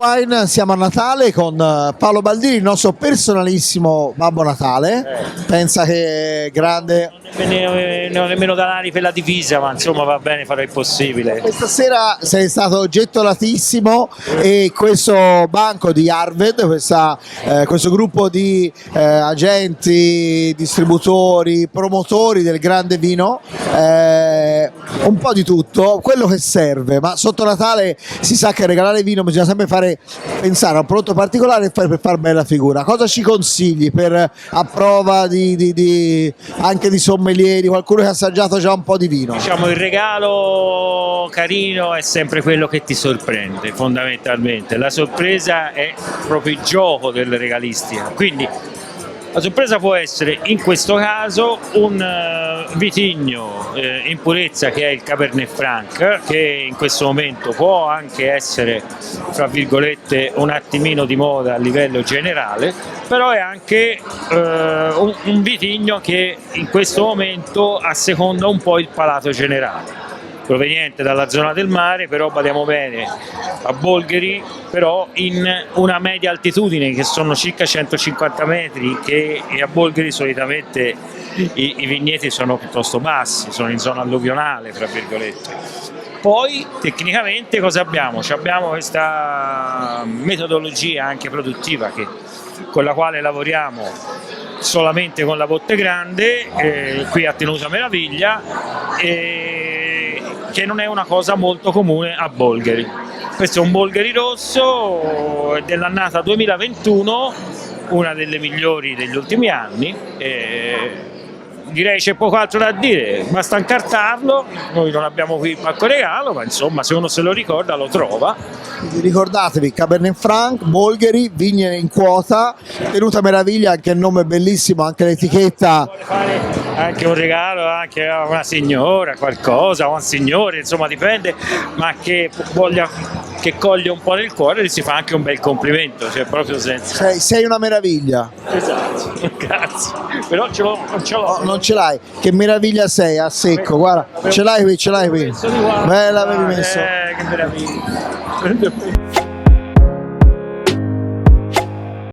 Wine, siamo a Natale con Paolo Baldini, il nostro personalissimo Babbo Natale. Pensa che è grande. Non ho nemmeno danari per la divisa, ma insomma va bene, farò il possibile. Questa sera sei stato gettonatissimo e questo banco di Arved, questo gruppo di agenti, distributori, promotori del grande vino, un po' di tutto, quello che serve, ma sotto Natale si sa che regalare vino bisogna sempre pensare a un prodotto particolare per far bella figura. Cosa ci consigli a prova anche di sommelieri, qualcuno che ha assaggiato già un po' di vino? Diciamo, il regalo carino è sempre quello che ti sorprende, fondamentalmente. La sorpresa è proprio il gioco del regalistica. Quindi la sorpresa può essere, in questo caso, un vitigno in purezza che è il Cabernet Franc, che in questo momento può anche essere, fra virgolette, un attimino di moda a livello generale, però è anche un vitigno che in questo momento asseconda un po' il palato generale, proveniente dalla zona del mare, però badiamo bene, a Bolgheri, però in una media altitudine che sono circa 150 metri, e a Bolgheri solitamente i vigneti sono piuttosto bassi, sono in zona alluvionale, fra virgolette. Poi tecnicamente cosa abbiamo? Abbiamo questa metodologia anche produttiva con la quale lavoriamo solamente con la botte grande, qui a Tenuta Meraviglia, che non è una cosa molto comune a Bolgheri. Questo è un Bolgheri rosso dell'annata 2021, una delle migliori degli ultimi anni. Direi c'è poco altro da dire, basta incartarlo. Noi non abbiamo qui il pacco regalo, ma insomma se uno se lo ricorda lo trova. Ricordatevi, Cabernet Franc, Bolgheri, vigne in quota, Tenuta Meraviglia, anche il nome è bellissimo, anche l'etichetta. Vuole fare anche un regalo anche a una signora, qualcosa, o a un signore, insomma dipende, ma che coglie un po' nel cuore, si fa anche un bel complimento, cioè proprio senza. Sei una meraviglia. Esatto, grazie. Però non ce l'ho. Non ce l'hai, che meraviglia sei, a secco, guarda, ce l'hai qui. Bella, avevi messo. Che meraviglia.